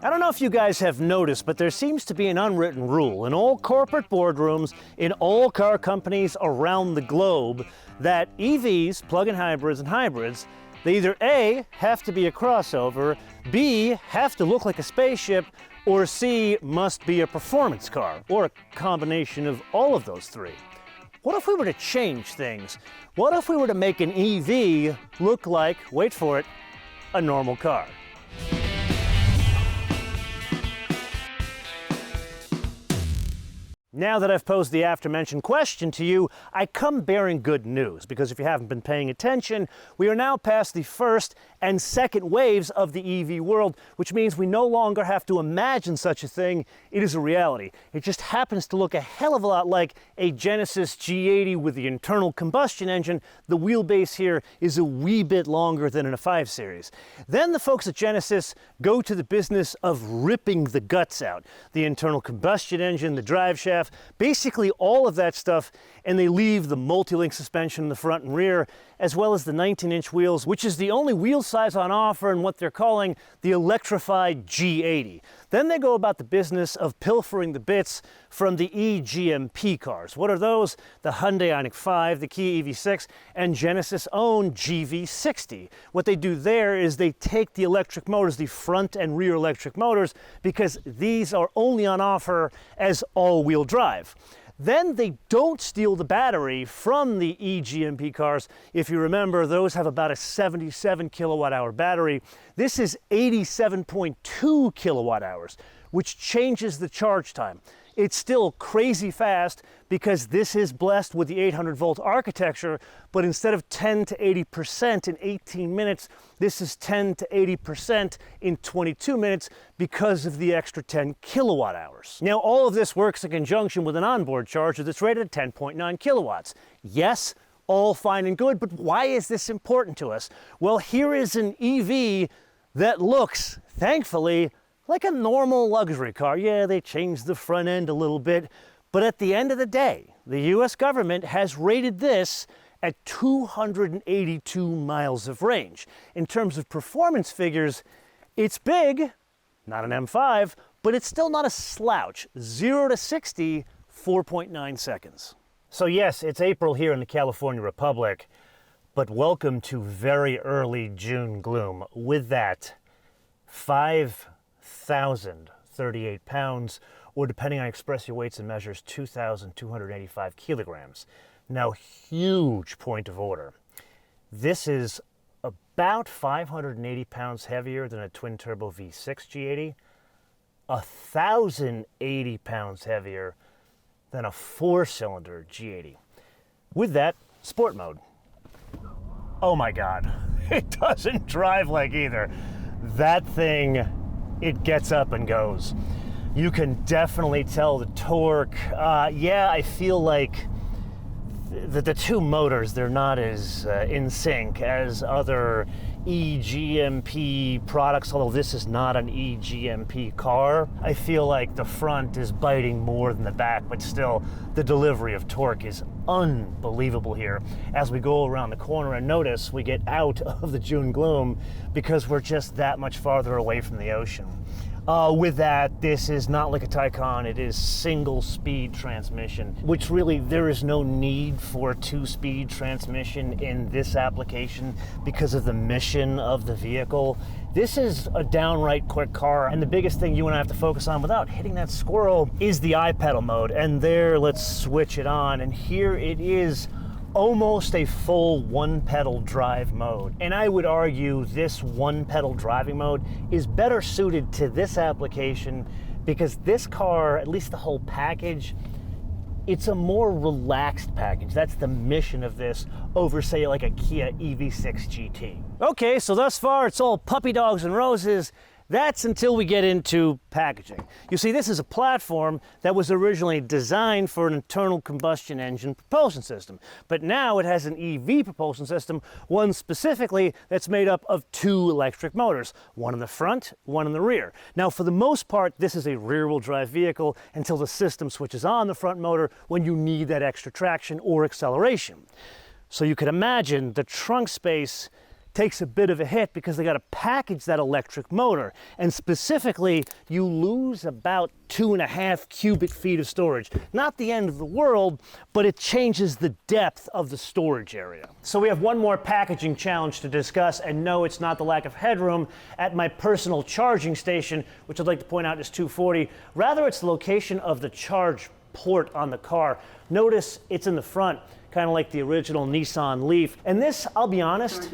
I don't know if you guys have noticed, but there seems to be an unwritten rule in all corporate boardrooms, in all car companies around the globe, that EVs, plug-in hybrids and hybrids, they either A, have to be a crossover, B, have to look like a spaceship, or C, must be a performance car, or a combination of all of those three. What if we were to change things? What if we were to make an EV look like, wait for it, a normal car? Now that I've posed the aforementioned question to you, I come bearing good news, because if you haven't been paying attention, we are now past the first and second waves of the EV world, which means we no longer have to imagine such a thing. It is a reality. It just happens to look a hell of a lot like a Genesis G80 with the internal combustion engine. The wheelbase here is a wee bit longer than in a 5 Series. Then the folks at Genesis go to the business of ripping the guts out. The internal combustion engine, the drive shaft, basically all of that stuff, and they leave the multi-link suspension in the front and rear, as well as the 19-inch wheels, which is the only wheel size on offer in what they're calling the Electrified G80. Then they go about the business of pilfering the bits from the eGMP cars. What are those? The Hyundai Ioniq 5, the Kia EV6, and Genesis' own GV60. What they do there is they take the electric motors, the front and rear electric motors, because these are only on offer as all-wheel drive. Then they don't steal the battery from the eGMP cars. If you remember, those have about a 77 kilowatt hour battery. This is 87.2 kilowatt hours, which changes the charge time. It's still crazy fast because this is blessed with the 800 volt architecture, but instead of 10 to 80% in 18 minutes, this is 10 to 80% in 22 minutes because of the extra 10 kilowatt hours. Now, all of this works in conjunction with an onboard charger that's rated at 10.9 kilowatts. Yes, all fine and good, but why is this important to us? Well, here is an EV that looks, thankfully, like a normal luxury car. Yeah, they changed the front end a little bit, but at the end of the day, the US government has rated this at 282 miles of range. In terms of performance figures, it's big, not an M5, but it's still not a slouch. 0 to 60, 4.9 seconds. So yes, it's April here in the California Republic, but welcome to very early June gloom. With that, 5,038 pounds, or depending on express your weights and measures, 2,285 kilograms. Now, huge point of order. This is about 580 pounds heavier than a twin-turbo V6 G80, 1,080 pounds heavier than a 4-cylinder G80. With that, sport mode. Oh my God, it doesn't drive like either. That thing, it gets up and goes. You can definitely tell the torque. Yeah, I feel like the two motors, they're not as in sync as other eGMP products, although this is not an eGMP car. I feel like the front is biting more than the back, but still, the delivery of torque is unbelievable here. As we go around the corner and notice, we get out of the June gloom because we're just that much farther away from the ocean. With that, this is not like a Taycan, it is single-speed transmission, which really there is no need for 2-speed transmission in this application because of the mission of the vehicle. This is a downright quick car, and the biggest thing you and I have to focus on without hitting that squirrel is the iPedal mode. And there, let's switch it on, and here it is, almost a full one-pedal drive mode. And I would argue this one-pedal driving mode is better suited to this application because this car, at least the whole package, it's a more relaxed package. That's the mission of this over, say, like a Kia EV6 GT. Okay, so thus far it's all puppy dogs and roses. That's until we get into packaging. You see, this is a platform that was originally designed for an internal combustion engine propulsion system, but now it has an EV propulsion system, one specifically that's made up of 2 electric motors, one in the front, one in the rear. Now, for the most part, this is a rear-wheel drive vehicle until the system switches on the front motor when you need that extra traction or acceleration. So you could imagine the trunk space takes a bit of a hit because they got to package that electric motor. And specifically, you lose about 2.5 cubic feet of storage. Not the end of the world, but it changes the depth of the storage area. So we have one more packaging challenge to discuss, and no, it's not the lack of headroom at my personal charging station, which I'd like to point out is 240. Rather, it's the location of the charge port on the car. Notice it's in the front, kind of like the original Nissan Leaf. And this, I'll be honest,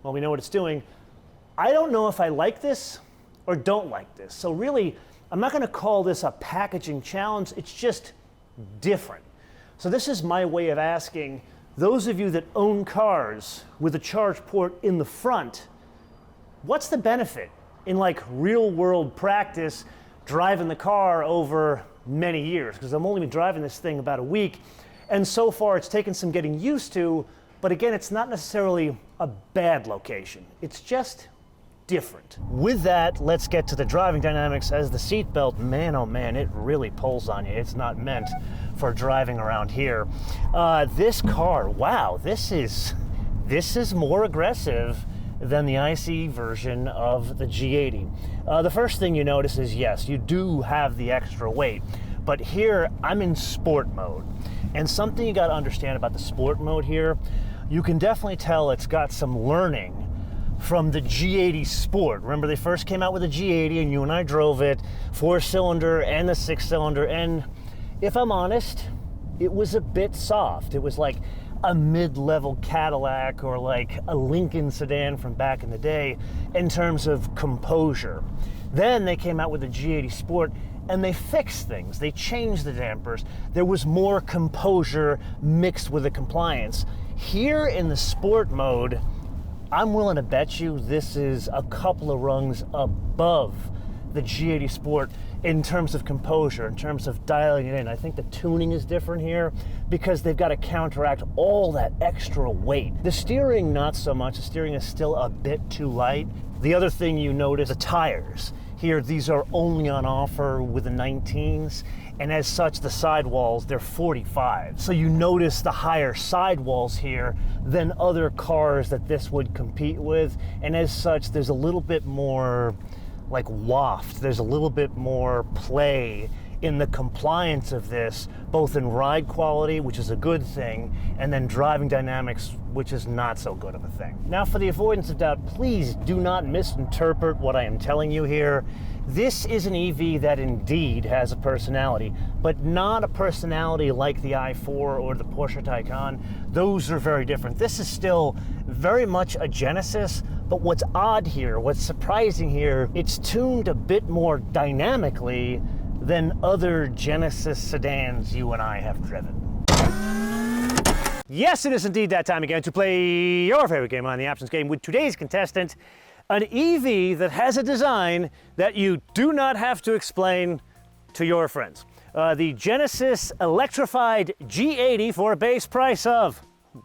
well, we know what it's doing. I don't know if I like this or don't like this. So really, I'm not going to call this a packaging challenge. It's just different. So this is my way of asking those of you that own cars with a charge port in the front, what's the benefit in like real world practice driving the car over many years? Because I've only been driving this thing about a week, and so far it's taken some getting used to, but again, it's not necessarily a bad location. It's just different. With that, let's get to the driving dynamics, as the seatbelt, man, oh man, it really pulls on you. It's not meant for driving around here. This car, wow, this is more aggressive than the ICE version of the G80. The first thing you notice is, yes, you do have the extra weight, but here I'm in sport mode. And something you gotta understand about the sport mode here, you can definitely tell it's got some learning from the G80 Sport. Remember, they first came out with the G80 and you and I drove it, 4-cylinder and the 6-cylinder, and if I'm honest, it was a bit soft. It was like a mid-level Cadillac or like a Lincoln sedan from back in the day in terms of composure. Then they came out with the G80 Sport and they fixed things. They changed the dampers. There was more composure mixed with the compliance. Here in the sport mode, I'm willing to bet you this is a couple of rungs above the G80 Sport in terms of composure, in terms of dialing it in. I think the tuning is different here because they've got to counteract all that extra weight. The steering, not so much. The steering is still a bit too light. The other thing you notice, the tires. Here, these are only on offer with the 19s, and as such, the sidewalls, they're 45. So you notice the higher sidewalls here than other cars that this would compete with, and as such, there's a little bit more like waft, there's a little bit more play in the compliance of this, both in ride quality, which is a good thing, and then driving dynamics, which is not so good of a thing. Now, for the avoidance of doubt, please do not misinterpret what I am telling you here. This is an EV that indeed has a personality, but not a personality like the i4 or the Porsche Taycan. Those are very different. This is still very much a Genesis, but what's odd here, what's surprising here, it's tuned a bit more dynamically than other Genesis sedans you and I have driven. Yes, it is indeed that time again to play your favorite game on the Options Game with today's contestant, an EV that has a design that you do not have to explain to your friends. The Genesis Electrified G80 for a base price of,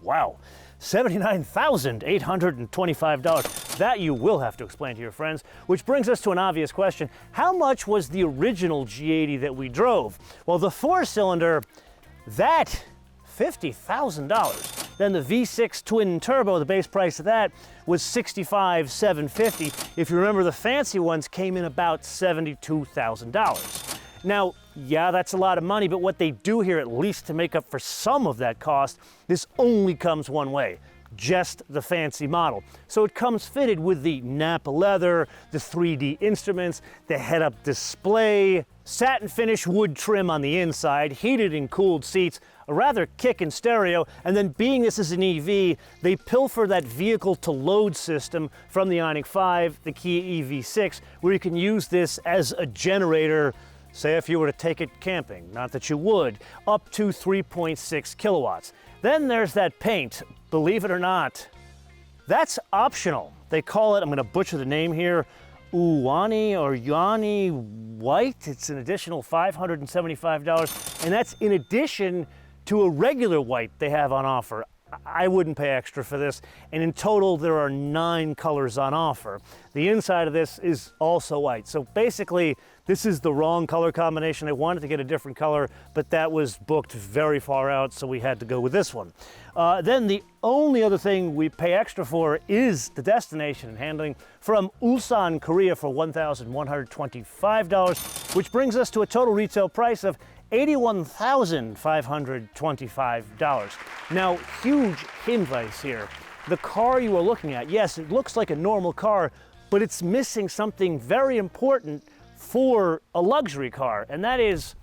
wow, $79,825. That you will have to explain to your friends, which brings us to an obvious question. How much was the original G80 that we drove? Well, the 4-cylinder, that $50,000. Then the V6 twin turbo, the base price of that was $65,750. If you remember, the fancy ones came in about $72,000. Now, yeah, that's a lot of money, but what they do here, at least to make up for some of that cost, this only comes one way, just the fancy model. So it comes fitted with the Napa leather, the 3D instruments, the head-up display, satin finish wood trim on the inside, heated and cooled seats, a rather kickin' stereo, and then being this is an EV, they pilfer that vehicle-to-load system from the Ioniq 5, the Kia EV6, where you can use this as a generator. Say if you were to take it camping, not that you would, up to 3.6 kilowatts. Then there's that paint. Believe it or not, that's optional. They call it, I'm gonna butcher the name here, Uwani or Yanni White. It's an additional $575, and that's in addition to a regular white they have on offer. I wouldn't pay extra for this, and in total there are 9 colors on offer. The inside of this is also white, so basically this is the wrong color combination. I wanted to get a different color, but that was booked very far out, so we had to go with this one. Then the only other thing we pay extra for is the destination and handling from Ulsan, Korea for $1,125, which brings us to a total retail price of $81,525. Now, huge hinweis here. The car you are looking at, yes, it looks like a normal car, but it's missing something very important for a luxury car, and that is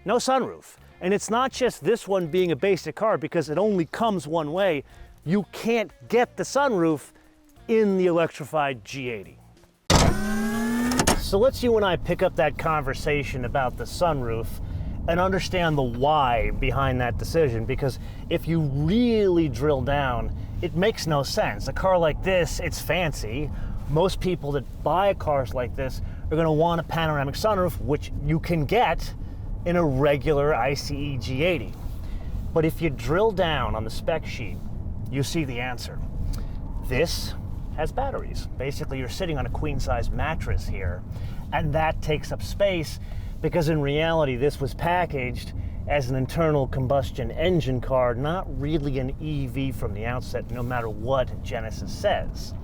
no sunroof. And it's not just this one being a basic car because it only comes one way. You can't get the sunroof in the Electrified G80. So let's you and I pick up that conversation about the sunroof and understand the why behind that decision, because if you really drill down, it makes no sense. A car like this, it's fancy. Most people that buy cars like this are going to want a panoramic sunroof, which you can get in a regular ICE G80. But if you drill down on the spec sheet, you see the answer. This has batteries. Basically, you're sitting on a queen-size mattress here, and that takes up space because in reality, this was packaged as an internal combustion engine car, not really an EV from the outset, no matter what Genesis says.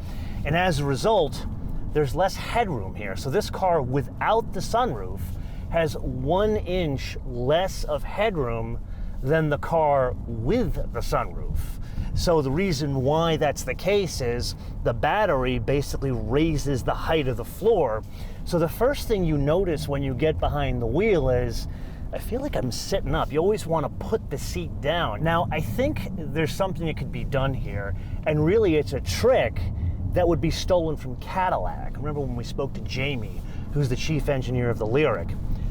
And as a result, there's less headroom here. So this car without the sunroof has 1 inch less of headroom than the car with the sunroof. So the reason why that's the case is the battery basically raises the height of the floor. So the first thing you notice when you get behind the wheel is, I feel like I'm sitting up. You always want to put the seat down. Now, I think there's something that could be done here, and really it's a trick that would be stolen from Cadillac. Remember when we spoke to Jamie, who's the chief engineer of the Lyric?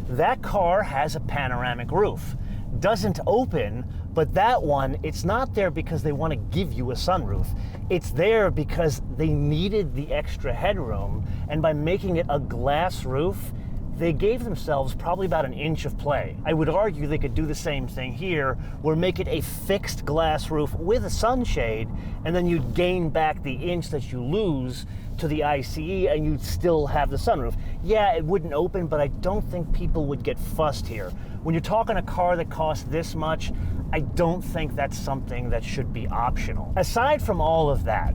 That car has a panoramic roof. Doesn't open, but that one, it's not there because they want to give you a sunroof. It's there because they needed the extra headroom, and by making it a glass roof, they gave themselves probably about 1 inch of play. I would argue they could do the same thing here, where make it a fixed glass roof with a sunshade, and then you'd gain back the inch that you lose to the ICE, and you'd still have the sunroof. Yeah, it wouldn't open, but I don't think people would get fussed here. When you're talking a car that costs this much, I don't think that's something that should be optional. Aside from all of that,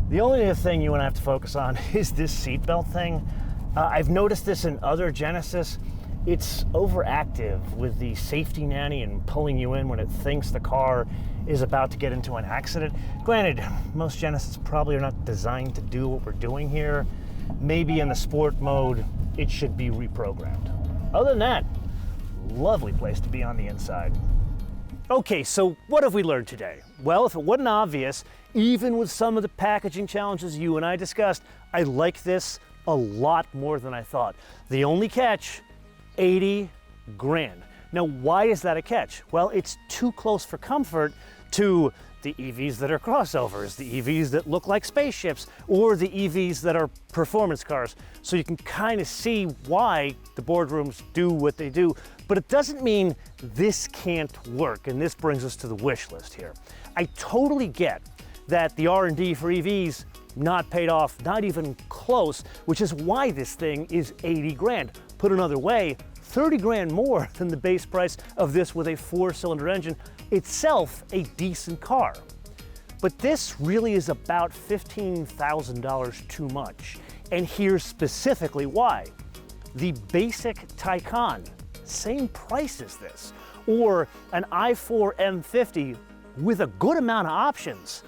the only other thing you and I have to focus on is this seatbelt thing. I've noticed this in other Genesis. It's overactive with the safety nanny and pulling you in when it thinks the car is about to get into an accident. Granted, most Genesis probably are not designed to do what we're doing here. Maybe in the sport mode, it should be reprogrammed. Other than that, lovely place to be on the inside. Okay, so what have we learned today? Well, if it wasn't obvious, even with some of the packaging challenges you and I discussed, I like this a lot more than I thought. The only catch, 80 grand. Now, why is that a catch? Well, it's too close for comfort to the EVs that are crossovers, the EVs that look like spaceships, or the EVs that are performance cars. So you can kind of see why the boardrooms do what they do, but it doesn't mean this can't work, and this brings us to the wish list here. I totally get that the R&D for EVs not paid off, not even close, which is why this thing is 80 grand. Put another way, 30 grand more than the base price of this with a 4-cylinder engine, itself a decent car. But this really is about $15,000 too much. And here's specifically why. The basic Taycan, same price as this, or an i4 M50 with a good amount of options,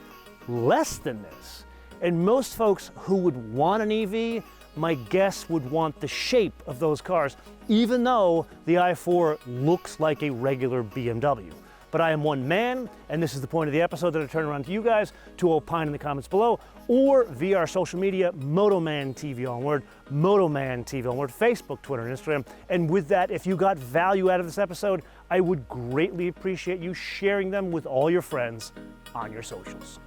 less than this. And most folks who would want an EV, my guess would want the shape of those cars, even though the i4 looks like a regular BMW. But I am one man, and this is the point of the episode that I turn around to you guys to opine in the comments below, or via our social media, MotoManTV on word, MotoManTV on word, Facebook, Twitter, and Instagram. And with that, if you got value out of this episode, I would greatly appreciate you sharing them with all your friends on your socials.